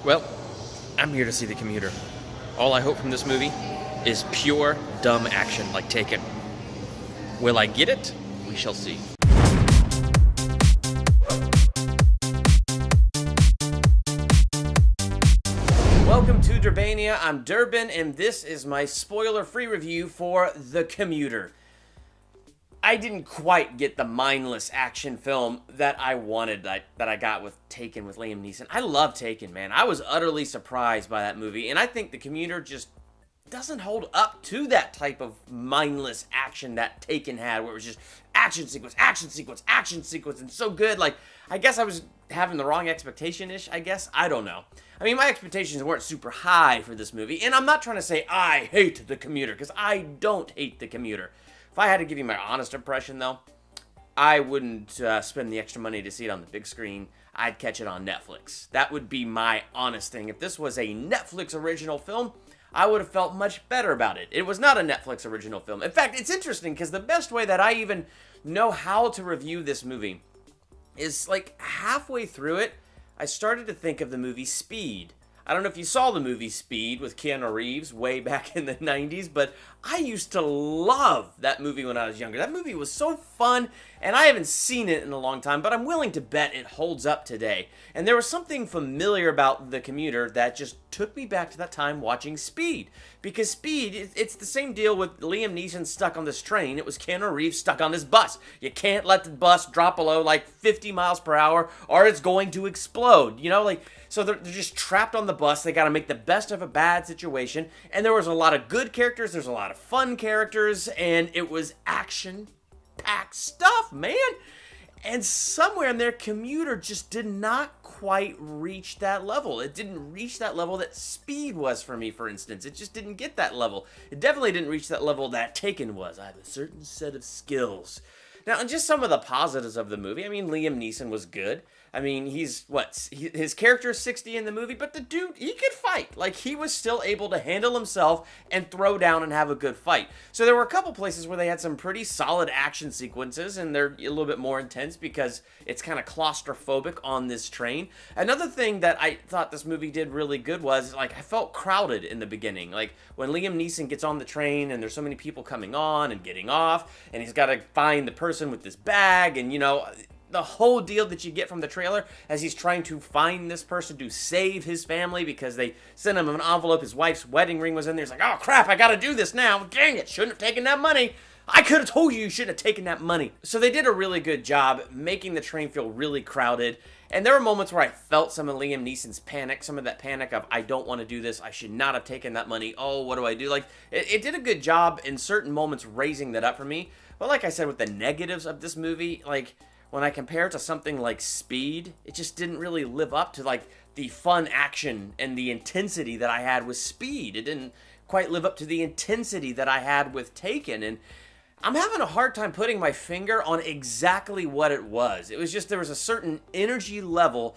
Well, I'm here to see The Commuter. All I hope from this movie is pure, dumb action like Taken. Will I get it? We shall see. Welcome to Durbania. I'm Durbin, and this is my spoiler-free review for The Commuter. I didn't quite get the mindless action film that I wanted, that I got with Taken with Liam Neeson. I love Taken, man. I was utterly surprised by that movie, and I think The Commuter just doesn't hold up to that type of mindless action that Taken had, where it was just action sequence, action sequence, action sequence, and so good. Like, I guess I was having the wrong expectation-ish, I guess. I don't know. I mean, my expectations weren't super high for this movie, and I'm not trying to say I hate The Commuter, because I don't hate The Commuter. If I had to give you my honest impression, though, I wouldn't spend the extra money to see it on the big screen. I'd catch it on Netflix. That would be my honest thing. If this was a Netflix original film, I would have felt much better about it. It was not a Netflix original film. In fact, it's interesting because the best way that I even know how to review this movie is like halfway through it, I started to think of the movie Speed. I don't know if you saw the movie Speed with Keanu Reeves way back in the 90s, but I used to love that movie when I was younger. That movie was so fun, and I haven't seen it in a long time, but I'm willing to bet it holds up today. And there was something familiar about The Commuter that just took me back to that time watching Speed. Because Speed, it's the same deal with Liam Neeson stuck on this train. It was Keanu Reeves stuck on this bus. You can't let the bus drop below like 50 miles per hour or it's going to explode. You know, like, so they're just trapped on the bus. They got to make the best of a bad situation. And there was a lot of good characters. There's a lot of fun characters. And it was action-packed stuff, man. And somewhere in there, Commuter just did not quite reach that level. It didn't reach that level that Speed was for me, for instance. It just didn't get that level. It definitely didn't reach that level that Taken was. I have a certain set of skills. Now, just some of the positives of the movie. I mean, Liam Neeson was good. I mean, his character is 60 in the movie, but the dude, he could fight. Like, he was still able to handle himself and throw down and have a good fight. So there were a couple places where they had some pretty solid action sequences, and they're a little bit more intense because it's kind of claustrophobic on this train. Another thing that I thought this movie did really good was, like, I felt crowded in the beginning. Like, when Liam Neeson gets on the train and there's so many people coming on and getting off, and he's got to find the person with this bag, and, you know, the whole deal that you get from the trailer as he's trying to find this person to save his family because they sent him an envelope. His wife's wedding ring was in there. He's like, oh crap, I gotta do this now. Dang it, shouldn't have taken that money. I could have told you shouldn't have taken that money. So they did a really good job making the train feel really crowded. And there were moments where I felt some of Liam Neeson's panic, some of that panic of, I don't want to do this. I should not have taken that money. Oh, what do I do? Like, it did a good job in certain moments raising that up for me. But like I said, with the negatives of this movie, like, when I compare it to something like Speed, it just didn't really live up to, like, the fun action and the intensity that I had with Speed. It didn't quite live up to the intensity that I had with Taken. And I'm having a hard time putting my finger on exactly what it was. It was just there was a certain energy level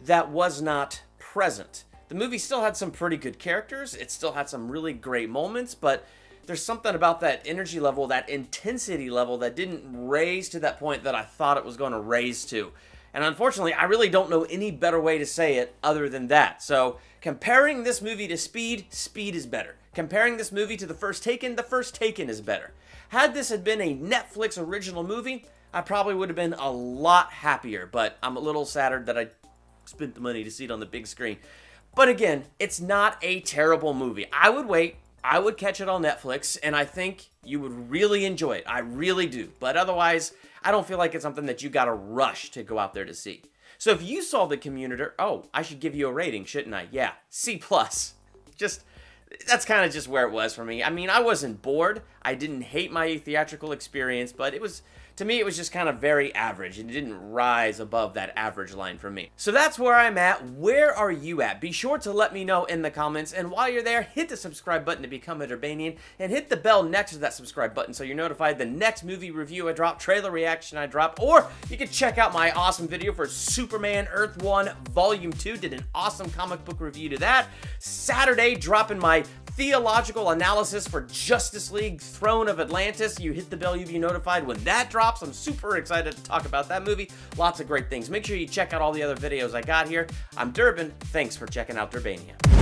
that was not present. The movie still had some pretty good characters. It still had some really great moments, but there's something about that energy level, that intensity level that didn't raise to that point that I thought it was going to raise to. And unfortunately, I really don't know any better way to say it other than that. So comparing this movie to Speed, Speed is better. Comparing this movie to the first Taken is better. Had this had been a Netflix original movie, I probably would have been a lot happier, but I'm a little sadder that I spent the money to see it on the big screen. But again, it's not a terrible movie. I would wait. I would catch it on Netflix, and I think you would really enjoy it. I really do. But otherwise, I don't feel like it's something that you gotta rush to go out there to see. So if you saw The Commuter, I should give you a rating, shouldn't I? Yeah, C+. Just, that's kind of just where it was for me. I mean, I wasn't bored. I didn't hate my theatrical experience, but it was, to me, it was just kind of very average. It didn't rise above that average line for me. So that's where I'm at. Where are you at? Be sure to let me know in the comments. And while you're there, hit the subscribe button to become a Durbanian. And hit the bell next to that subscribe button so you're notified the next movie review I drop, trailer reaction I drop. Or you can check out my awesome video for Superman Earth 1 Volume 2. Did an awesome comic book review to that. Saturday, dropping my theological analysis for Justice League Throne of Atlantis. You hit the bell, you'll be notified when that drops. I'm super excited to talk about that movie. Lots of great things. Make sure you check out all the other videos I got here. I'm Durbin. Thanks for checking out Durbania.